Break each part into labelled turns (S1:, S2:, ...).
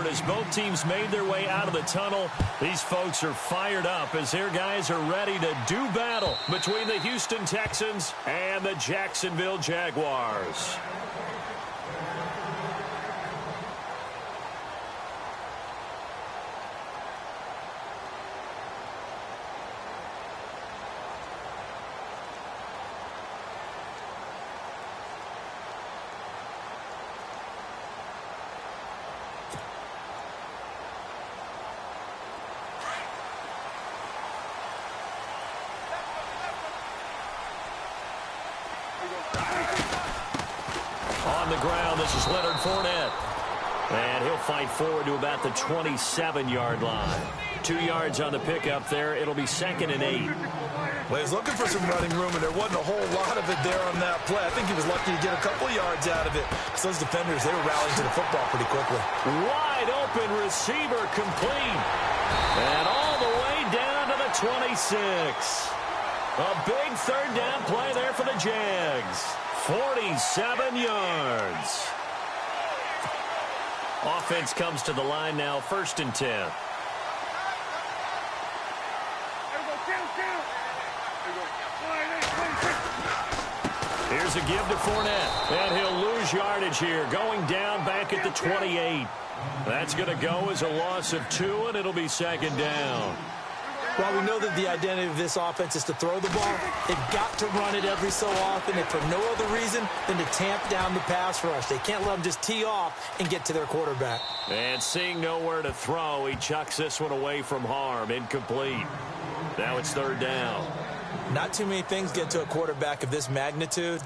S1: scored as both teams made their way out of the tunnel. These folks are fired up as their guys are ready to do battle between the Houston Texans and the Jacksonville Jaguars. On the ground, this is Leonard Fournette. And he'll fight forward to about the 27-yard line. 2 yards on the pickup there. It'll be 2nd and 8.
S2: Well, he was looking for some running room, and there wasn't a whole lot of it there on that play. I think he was lucky to get a couple of yards out of it. So those defenders, they were rallying to the football pretty quickly.
S1: Wide open receiver complete. And all the way down to the 26. A big 3rd down play there for the Jags. 47 yards. Offense comes to the line now, 1st and 10. Here's a give to Fournette, and he'll lose yardage here, going down back at the 28. That's going to go as a loss of 2, and it'll be 2nd down.
S2: While we know that the identity of this offense is to throw the ball, they've got to run it every so often, and for no other reason than to tamp down the pass rush. They can't let them just tee off and get to their quarterback.
S1: And seeing nowhere to throw, he chucks this one away from harm. Incomplete. Now it's 3rd down.
S2: Not too many things get to a quarterback of this magnitude,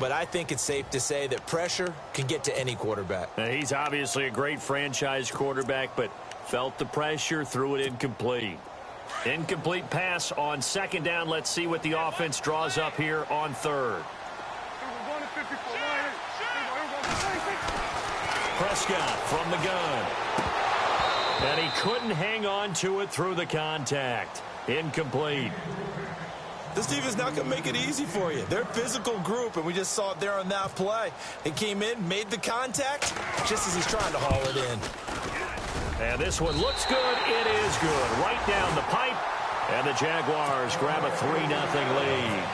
S2: but I think it's safe to say that pressure can get to any quarterback.
S1: Now, he's obviously a great franchise quarterback, but felt the pressure, threw it incomplete. Incomplete pass on 2nd down. Let's see what the offense draws up here on 3rd. Prescott from the gun. And he couldn't hang on to it through the contact. Incomplete.
S2: This team is not going to make it easy for you. They're a physical group, and we just saw it there on that play. He came in, made the contact, just as he's trying to haul it in.
S1: And this one looks good. It is good. Right down the pipe. And the Jaguars grab a 3-0 lead.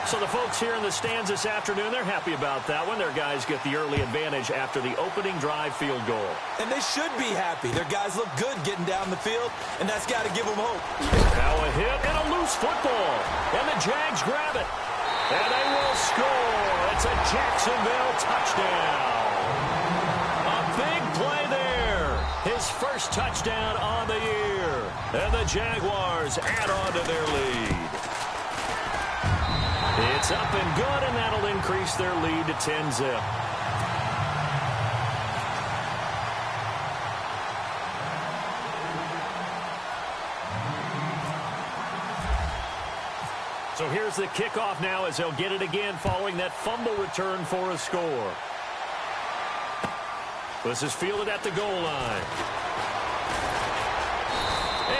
S1: So the folks here in the stands this afternoon, they're happy about that one. Their guys get the early advantage after the opening drive field goal.
S2: And they should be happy. Their guys look good getting down the field, and that's got to give them hope.
S1: Now a hit and a loose football. And the Jags grab it. And they will score. It's a Jacksonville touchdown. A big play there. His first touchdown on the year. And the Jaguars add on to their lead. It's up and good, and that'll increase their lead to 10-zip. So here's the kickoff now as they'll get it again following that fumble return for a score. This is fielded at the goal line.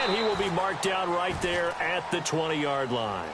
S1: And he will be marked down right there at the 20-yard line.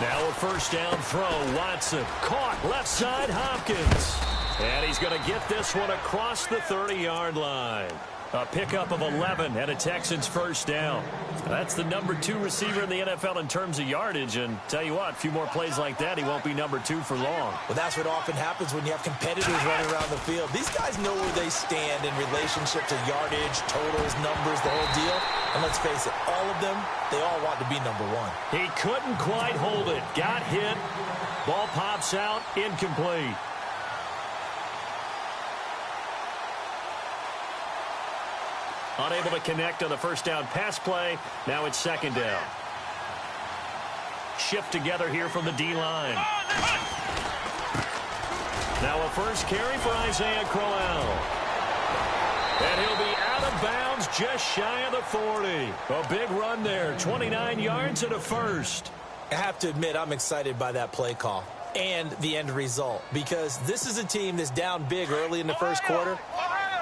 S1: Now a first down throw. Watson caught left side Hopkins. And he's going to get this one across the 30-yard line. A pickup of 11 and a Texans first down. That's the number 2 receiver in the NFL in terms of yardage. And tell you what, a few more plays like that, he won't be number 2 for long.
S2: Well, that's what often happens when you have competitors running around the field. These guys know where they stand in relationship to yardage, totals, numbers, the whole deal. And let's face it, all of them, they all want to be number 1.
S1: He couldn't quite hold it. Got hit. Ball pops out. Incomplete. Unable to connect on the first down pass play. Now it's second down. Shift together here from the D-line. Now a first carry for Isaiah Crowell. And he'll be out of bounds just shy of the 40. A big run there. 29 yards and a first.
S2: I have to admit, I'm excited by that play call. and the end result, because this is a team that's down big early in the first quarter,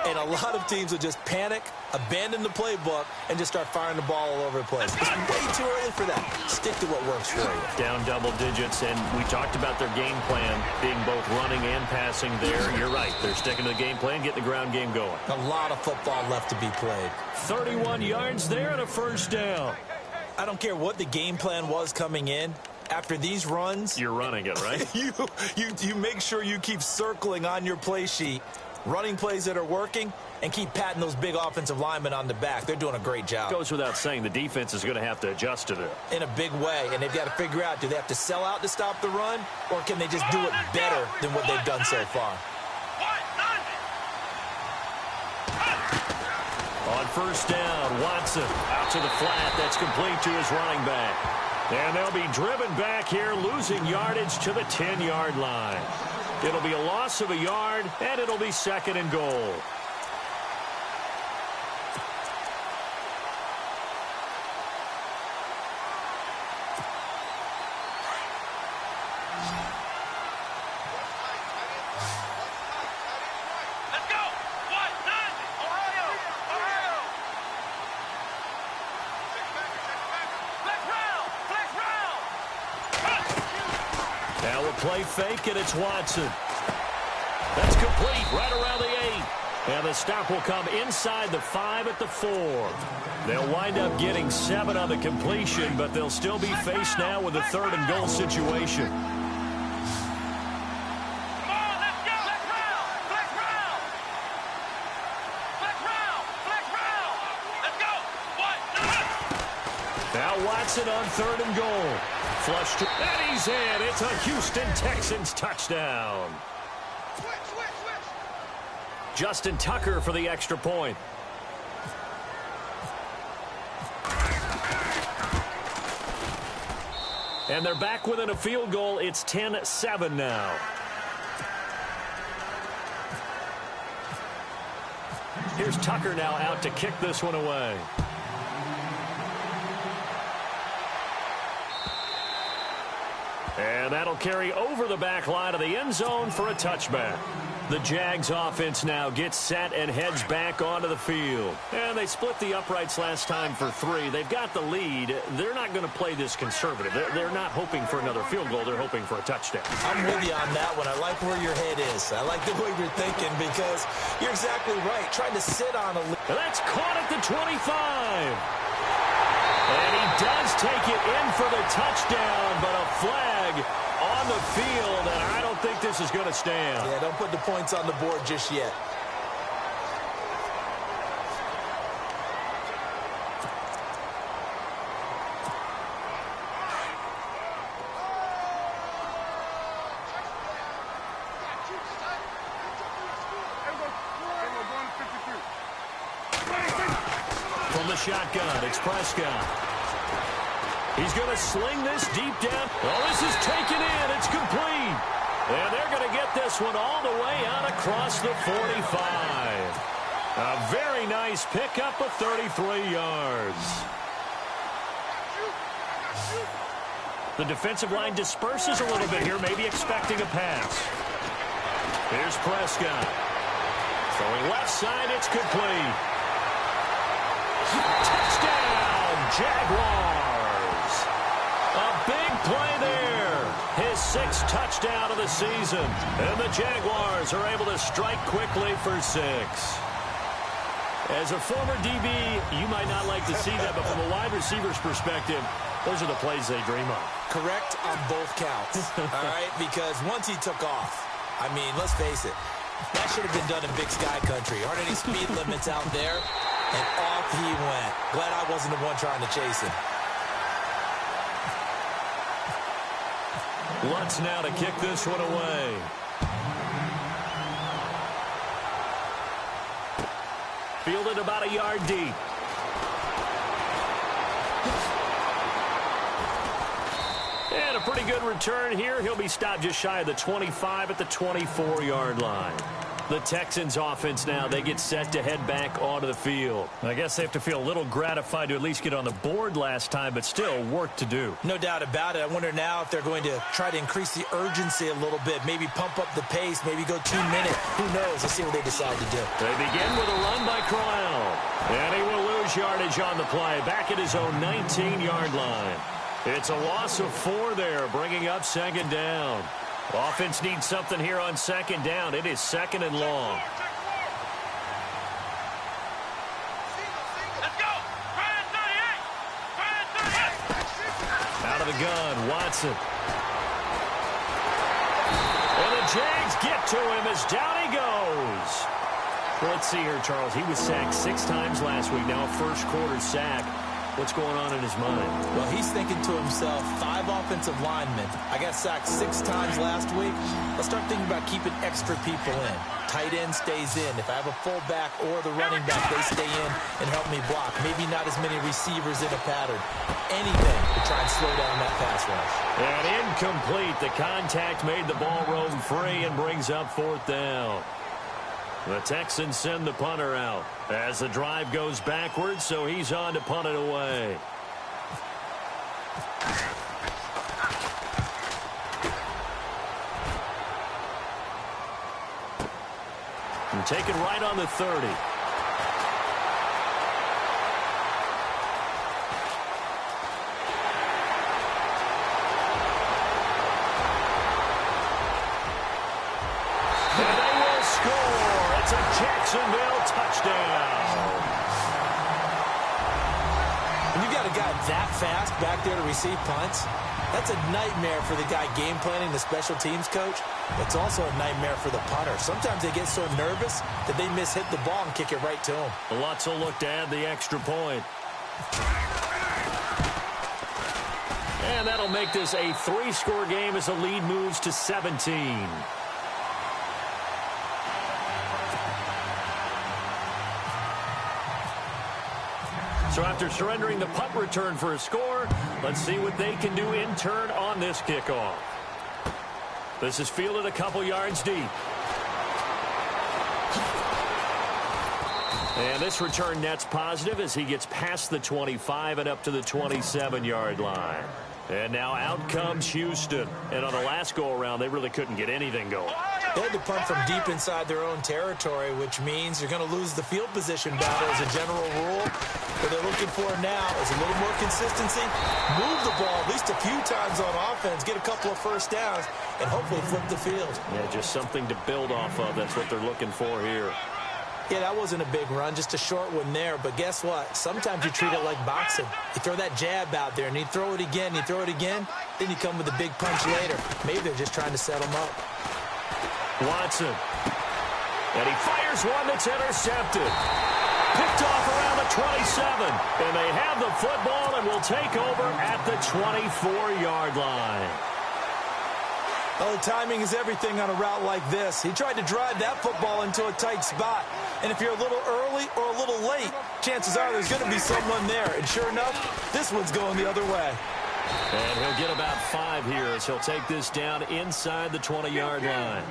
S2: and a lot of teams will just panic, abandon the playbook, and just start firing the ball all over the place. It's way too early for that. Stick to what works for you.
S1: Down double digits, and we talked about their game plan being both running and passing there. You're right. They're sticking to the game plan, getting the ground game going.
S2: A lot of football left to be played.
S1: 31 yards there and a first down.
S2: I don't care what the game plan was coming in. After these runs,
S1: you're running it, right?
S2: you make sure you keep circling on your play sheet, running plays that are working, and keep patting those big offensive linemen on the back. They're doing a great job.
S1: Goes without saying, the defense is going to have to adjust to it.
S2: In a big way, and they've got to figure out, do they have to sell out to stop the run, or can they just do it better than what they've done so far?
S1: On first down, Watson out to the flat. That's complete to his running back. And they'll be driven back here, losing yardage to the 10-yard line. It'll be a loss of a yard, and it'll be second and goal. Now a play fake, and it's Watson. That's complete right around the 8. And the stop will come inside the 5 at the 4. They'll wind up getting 7 on the completion, but they'll still be faced now with a 3rd and goal situation. Now Watson on 3rd and goal. Flushed, and he's in. It's a Houston Texans touchdown. Justin Tucker for the extra point. And they're back within a field goal. It's 10-7 now. Here's Tucker now out to kick this one away. And that'll carry over the back line of the end zone for a touchback. The Jags offense now gets set and heads back onto the field. And they split the uprights last time for 3. They've got the lead. They're not going to play this conservative. They're not hoping for another field goal. They're hoping for a touchdown.
S2: I'm with you on that one. I like where your head is. I like the way you're thinking, because you're exactly right. Trying to sit on a lead.
S1: And that's caught at the 25. And he does take it in for the touchdown, but a flag on the field, and I don't think this is going to stand.
S2: Yeah, don't put the points on the board just yet.
S1: From the shotgun, it's Prescott. He's going to sling this deep down. Oh, this is taken in. It's complete. And they're going to get this one all the way out across the 45. A very nice pickup of 33 yards. The defensive line disperses a little bit here, maybe expecting a pass. Here's Prescott. Throwing left side, it's complete. Touchdown, Jaguars. A big play there. His 6th touchdown of the season. And the Jaguars are able to strike quickly for 6. As a former DB, you might not like to see that, but from a wide receiver's perspective, those are the plays they dream of.
S2: Correct on both counts, all right? Because once he took off, I mean, let's face it, that should have been done in Big Sky country. Aren't any speed limits out there? And off he went. Glad I wasn't the one trying to chase him.
S1: Lutz now to kick this one away. Fielded about a yard deep. And a pretty good return here. He'll be stopped just shy of the 25 at the 24-yard line. The Texans offense now, they get set to head back onto the field. I guess they have to feel a little gratified to at least get on the board last time, but still work to do.
S2: No doubt about it. I wonder now if they're going to try to increase the urgency a little bit, maybe pump up the pace, maybe go 2 minutes. Who knows? Let's see what they decide to do.
S1: They begin with a run by Corral. And he will lose yardage on the play, back at his own 19-yard line. It's a loss of 4 there, bringing up second down. Offense needs something here on second down. It is second and long.
S3: Let's go. Brian 38.
S1: Out of the gun, Watson. And the Jags get to him as down he goes. Well, let's see here, Charles. He was sacked 6 times last week. Now a first-quarter sack. What's going on in his mind?
S2: Well, he's thinking to himself, 5 offensive linemen. I got sacked 6 times last week. Let's start thinking about keeping extra people in. Tight end stays in. If I have a fullback or the running back, they stay in and help me block. Maybe not as many receivers in a pattern. Anything to try and slow down that pass rush.
S1: And incomplete. The contact made the ball roam free and brings up 4th down. The Texans send the punter out as the drive goes backwards, so he's on to punt it away. And taken right on the 30. It's a Jacksonville touchdown.
S2: When you got a guy that fast back there to receive punts, that's a nightmare for the guy game planning, the special teams coach. It's also a nightmare for the punter. Sometimes they get so nervous that they hit the ball and kick it right to him.
S1: Lots will look to add the extra point. And that'll make this a 3-score game as the lead moves to 17. So after surrendering the punt return for a score, let's see what they can do in turn on this kickoff. This is fielded a couple yards deep. And this return net's positive as he gets past the 25 and up to the 27-yard line. And now out comes Houston. And on the last go-around, they really couldn't get anything going.
S2: They had to punt from deep inside their own territory, which means you're going to lose the field position battle as a general rule. What they're looking for now is a little more consistency, move the ball at least a few times on offense, get a couple of first downs, and hopefully flip the field.
S1: Yeah, just something to build off of. That's what they're looking for here.
S2: Yeah, that wasn't a big run, just a short one there. But guess what? Sometimes you treat it like boxing. You throw that jab out there, and you throw it again, you throw it again, then you come with a big punch later. Maybe they're just trying to set them up.
S1: Watson. And he fires one that's intercepted. Picked off around the 27. And they have the football and will take over at the 24-yard line.
S2: Well, the timing is everything on a route like this. He tried to drive that football into a tight spot. And if you're a little early or a little late, chances are there's going to be someone there. And sure enough, this one's going the other way.
S1: And he'll get about 5 here as he'll take this down inside the 20-yard line.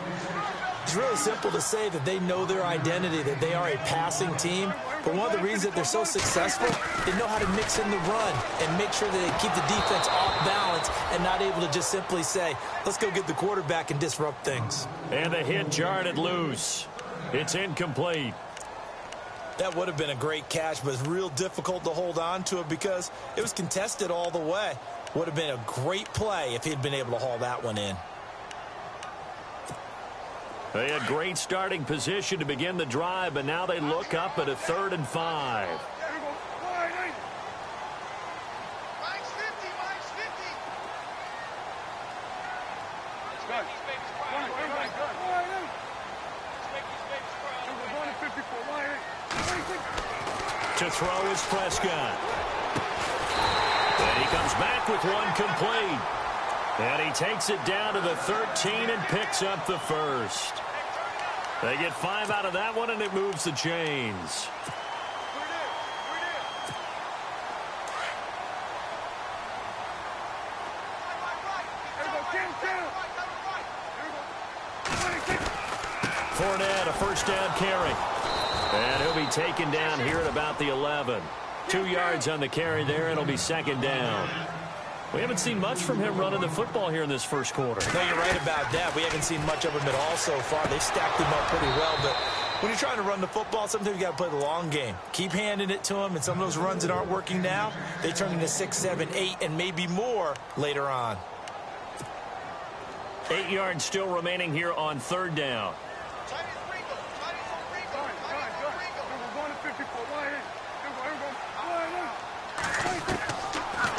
S2: It's really simple to say that they know their identity, that they are a passing team. But one of the reasons that they're so successful, they know how to mix in the run and make sure that they keep the defense off balance and not able to just simply say, let's go get the quarterback and disrupt things.
S1: And the hit jarred it loose. It's incomplete.
S2: That would have been a great catch, but it's real difficult to hold on to it because it was contested all the way. Would have been a great play if he'd been able to haul that one in.
S1: They had great starting position to begin the drive, but now they look up at a 3rd and 5. To throw is Prescott. And he comes back with one complete. And he takes it down to the 13 and picks up the first. They get 5 out of that one, and it moves the chains. Fournette, a first down carry. And he'll be taken down here at about the 11. 2 yards on the carry there, and it'll be second down. We haven't seen much from him running the football here in this first quarter.
S2: No, you're right about that. We haven't seen much of him at all so far. They've stacked him up pretty well, but when you're trying to run the football, sometimes you got to play the long game. Keep handing it to him, and some of those runs that aren't working now, they turn into 6, 7, 8, and maybe more later on.
S1: 8 yards still remaining here on third down.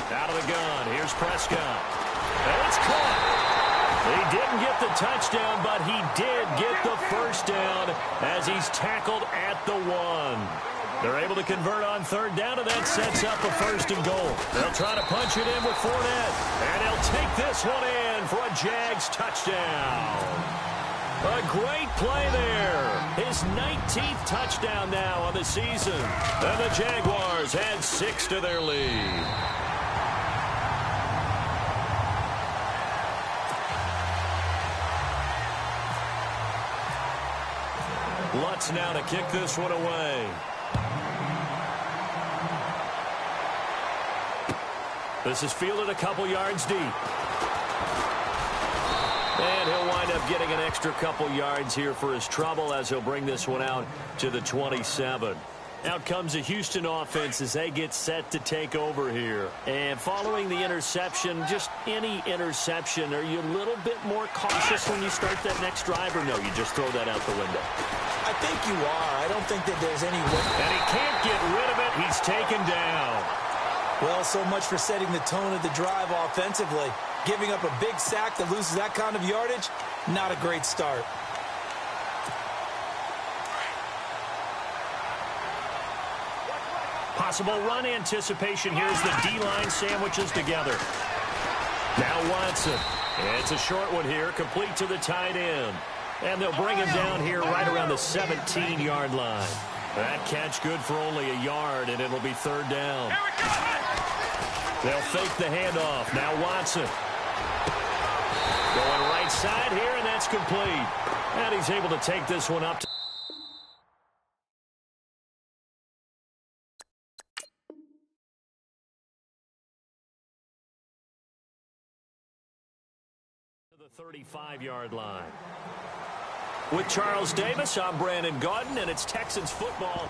S1: Out of the gun. Here's Prescott. And it's caught. He didn't get the touchdown, but he did get the first down as he's tackled at the 1. They're able to convert on third down, and that sets up a first and goal. They'll try to punch it in with Fournette, and he'll take this one in for a Jags touchdown. A great play there. His 19th touchdown now on the season. And the Jaguars add 6 to their lead. Lutz now to kick this one away. This is fielded a couple yards deep. And he'll wind up getting an extra couple yards here for his trouble as he'll bring this one out to the 27. Out comes the Houston offense as they get set to take over here. And following the interception, just any interception, are you a little bit more cautious when you start that next drive, or no, you just throw that out the window?
S2: I think you are. I don't think that there's any way.
S1: And he can't get rid of it. He's taken down.
S2: Well, so much for setting the tone of the drive offensively. Giving up a big sack that loses that kind of yardage, not a great start.
S1: Possible run anticipation. Here's the D-line sandwiches together. Now Watson. It's a short one here, complete to the tight end. And they'll bring him down here right around the 17-yard line. That catch good for only a yard, and it'll be third down. They'll fake the handoff. Now Watson. Going right side here, and that's complete. And he's able to take this one up to the 35-yard line. With Charles Davis, I'm Brandon Gaudin, and it's Texans football.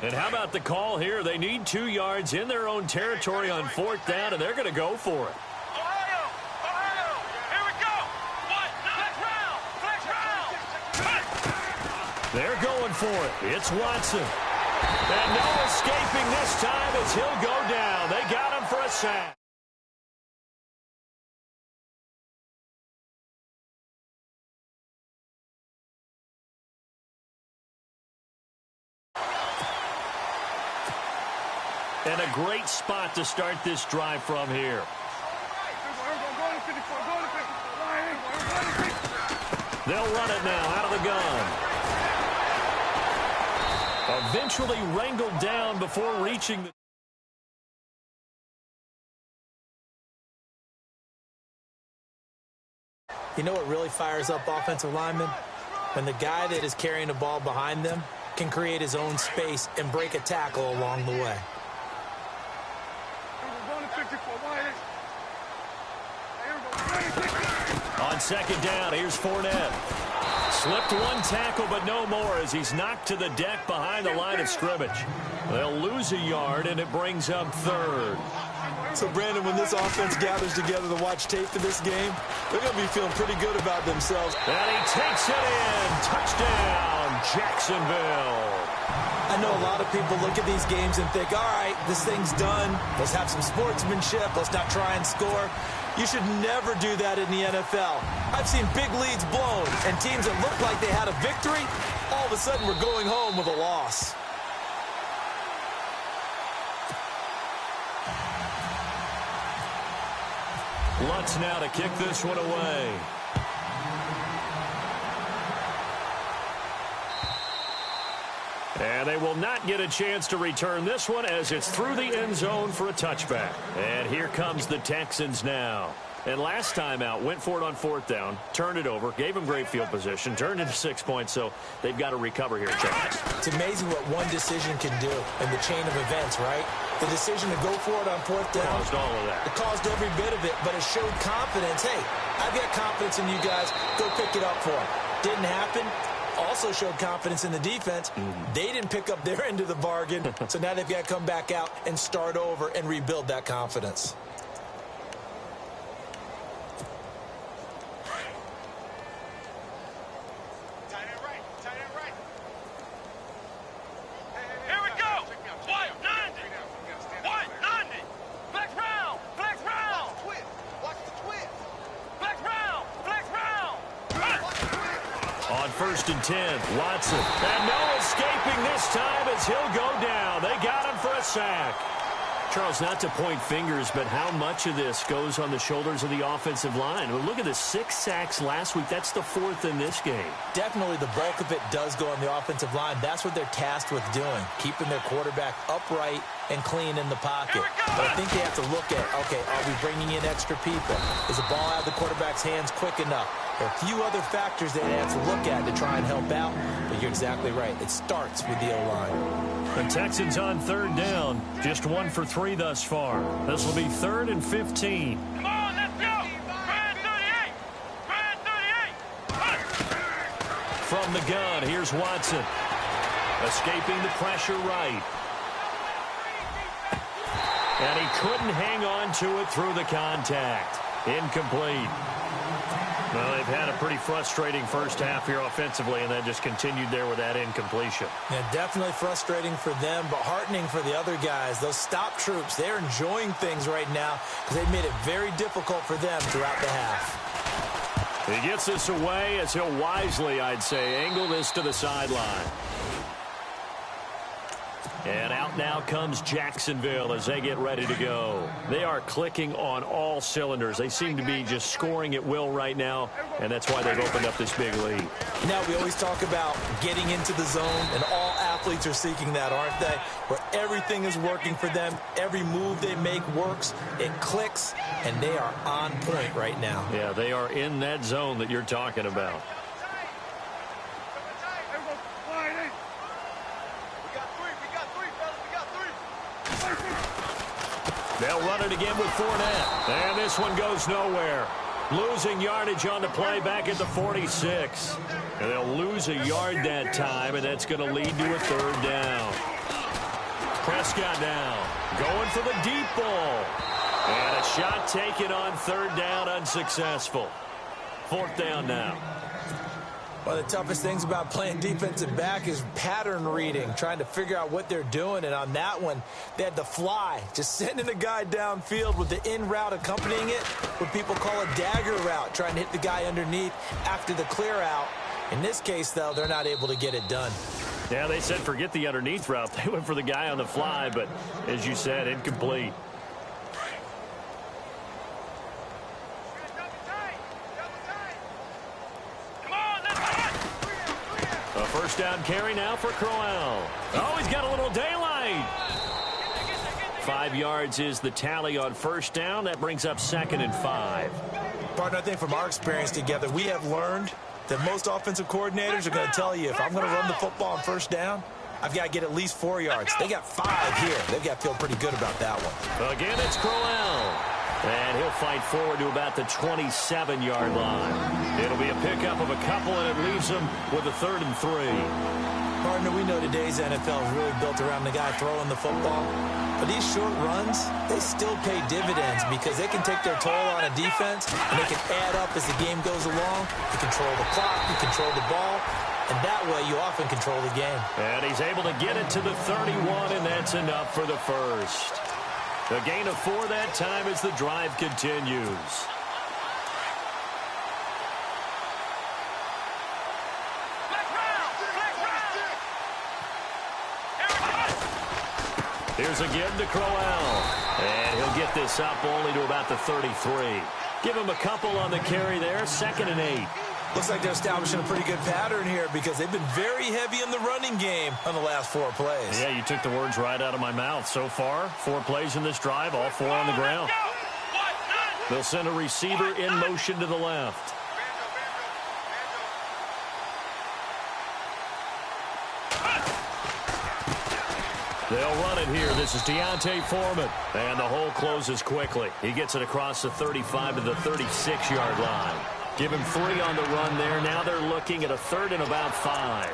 S1: And how about the call here? They need 2 yards in their own territory on fourth down, and they're going to go for it. They're going for it. It's Watson. And no escaping this time as he'll go down. They got him for a sack. And a great spot to start this drive from here. They'll run it now out of the gun. Eventually wrangled down before reaching the...
S2: You know what really fires up offensive linemen? When the guy that is carrying the ball behind them can create his own space and break a tackle along the way.
S1: On second down, here's Fournette. Slipped one tackle, but no more as he's knocked to the deck behind the line of scrimmage. They'll lose a yard, and it brings up third.
S2: So, Brandon, when this offense gathers together to watch tape for this game, they're going to be feeling pretty good about themselves.
S1: And he takes it in. Touchdown, Jacksonville.
S2: I know a lot of people look at these games and think, all right, this thing's done. Let's have some sportsmanship. Let's not try and score. You should never do that in the NFL. I've seen big leads blown, and teams that looked like they had a victory, all of a sudden were going home with a loss.
S1: Lutz now to kick this one away. And they will not get a chance to return this one as it's through the end zone for a touchback. And here comes the Texans now. And last time out, went for it on 4th down, turned it over, gave them great field position, turned into 6 points, so they've got to recover here, Charles.
S2: It's amazing what one decision can do in the chain of events, right? The decision to go for it on 4th down.
S1: Caused all of that.
S2: It caused every bit of it, but it showed confidence. Hey, I've got confidence in you guys. Go pick it up for them. Didn't happen. Also showed confidence in the defense. They didn't pick up their end of the bargain, so now they've got to come back out and start over and rebuild that confidence.
S1: On 1st and 10, Watson. And no escaping this time as he'll go down. They got him for a sack. Charles, not to point fingers, but how much of this goes on the shoulders of the offensive line? Well, look at the 6 sacks last week. That's the 4th in this game.
S2: Definitely the bulk of it does go on the offensive line. That's what they're tasked with doing, keeping their quarterback upright and clean in the pocket. But I think they have to look at, okay, are we bringing in extra people? Is the ball out of the quarterback's hands quick enough? There are a few other factors they have to look at to try and help out, but you're exactly right. It starts with the O-line.
S1: The Texans on 3rd down, just 1 for 3 thus far. This will be 3rd and 15.
S3: Come on, let's go! Brand 38! Brand 38!
S1: From the gun, here's Watson. Escaping the pressure right. And he couldn't hang on to it through the contact. Incomplete. Well, they've had a pretty frustrating first half here offensively, and then just continued there with that incompletion.
S2: Yeah, definitely frustrating for them, but heartening for the other guys. Those stop troops, they're enjoying things right now because they've made it very difficult for them throughout the half.
S1: He gets this away as he'll wisely, I'd say, angle this to the sideline. And out now comes Jacksonville as they get ready to go. They are clicking on all cylinders. They seem to be just scoring at will right now, and that's why they've opened up this big lead.
S2: Now, we always talk about getting into the zone, and all athletes are seeking that, aren't they? Where everything is working for them. Every move they make works. It clicks, and they are on point right now.
S1: Yeah, they are in that zone that you're talking about. They'll run it again with Fournette. And this one goes nowhere. Losing yardage on the play back at the 46. And they'll lose a yard that time, and that's going to lead to a 3rd down. Prescott now going for the deep ball. And a shot taken on 3rd down, unsuccessful. 4th down now.
S2: One of the toughest things about playing defensive back is pattern reading, trying to figure out what they're doing. And on that one, they had the fly, just sending the guy downfield with the in route accompanying it, what people call a dagger route, trying to hit the guy underneath after the clear out. In this case, though, they're not able to get it done.
S1: Yeah, they said forget the underneath route. They went for the guy on the fly, but as you said, incomplete. A 1st down carry now for Crowell. Oh, he's got a little daylight. 5 yards is the tally on 1st down. That brings up 2nd and 5.
S2: Partner, I think from our experience together, we have learned that most offensive coordinators are going to tell you, if I'm going to run the football on 1st down, I've got to get at least 4 yards. They got 5 here. They've got to feel pretty good about that one.
S1: Again, it's Crowell. And he'll fight forward to about the 27-yard line. It'll be a pickup of a couple, and it leaves them with a 3rd and 3.
S2: Partner, we know today's NFL is really built around the guy throwing the football. But these short runs, they still pay dividends because they can take their toll on a defense, and they can add up as the game goes along. You control the clock, you control the ball, and that way you often control the game.
S1: And he's able to get it to the 31, and that's enough for the 1st. A gain of 4 that time as the drive continues. Here's again to Crowell. And he'll get this up only to about the 33. Give him a couple on the carry there. 2nd and 8.
S2: Looks like they're establishing a pretty good pattern here because they've been very heavy in the running game on the last 4 plays.
S1: Yeah, you took the words right out of my mouth. So far, 4 plays in this drive, all 4 on the ground. They'll send a receiver in motion to the left. They'll run it here. This is Deontay Foreman. And the hole closes quickly. He gets it across the 35 to the 36-yard line. Give him 3 on the run there. Now they're looking at a 3rd and about 5.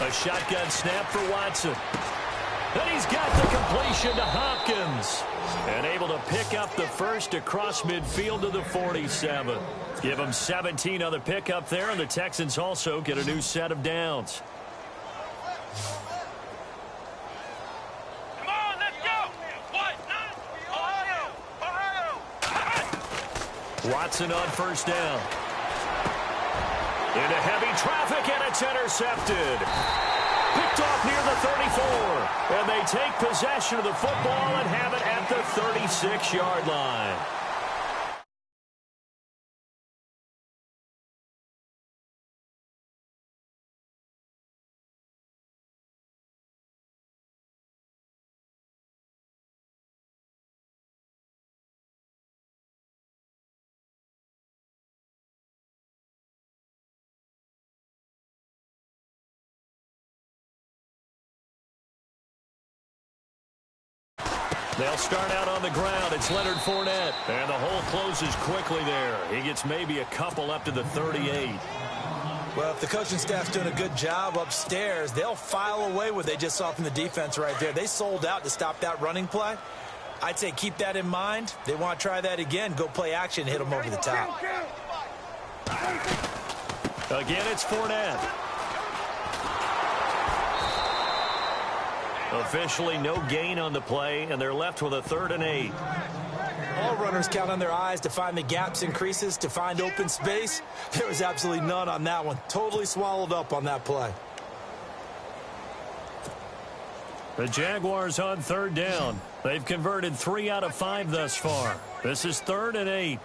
S1: A shotgun snap for Watson. And he's got the completion to Hopkins. And able to pick up the first across midfield to the 47. Give them 17 on the pickup there, and the Texans also get a new set of downs.
S3: Come on, let's go. Ohio.
S1: Watson on first down. Into heavy traffic, and it's intercepted. Picked off near the 34. And they take possession of the football and have it at the 36-yard line. They'll start out on the ground. It's Leonard Fournette. And the hole closes quickly there. He gets maybe a couple up to the 38.
S2: Well, if the coaching staff's doing a good job upstairs, they'll file away what they just saw from the defense right there. They sold out to stop that running play. I'd say keep that in mind. They want to try that again. Go play action, hit them over the top.
S1: Again, it's Fournette. Officially no gain on the play, and they're left with a 3rd and 8.
S2: All runners count on their eyes to find the gaps and creases, to find open space. There was absolutely none on that one. Totally swallowed up on that play.
S1: The Jaguars on 3rd down. They've converted 3 out of 5 thus far. This is 3rd and 8.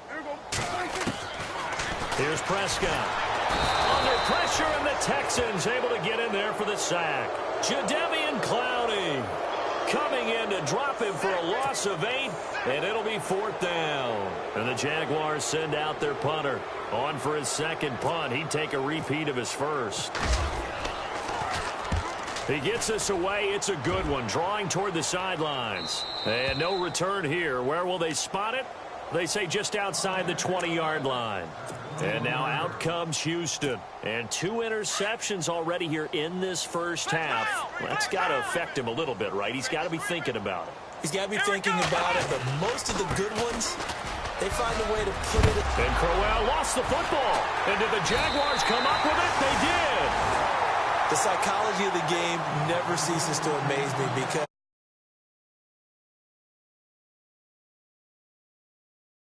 S1: Here's Prescott. Under pressure, and the Texans able to get in there for the sack. Jadeveon Clowney coming in to drop him for a loss of 8, and it'll be 4th down. And the Jaguars send out their punter. On for his second punt. He'd take a repeat of his first. He gets this away. It's a good one, drawing toward the sidelines. And no return here. Where will they spot it? They say just outside the 20-yard line. And now out comes Houston. And 2 interceptions already here in this first half. That's got to affect him a little bit, right? He's got to be thinking about it.
S2: He's got to be thinking about it, but most of the good ones, they find a way to put it.
S1: And Crowell lost the football. And did the Jaguars come up with it? They did.
S2: The psychology of the game never ceases to amaze me because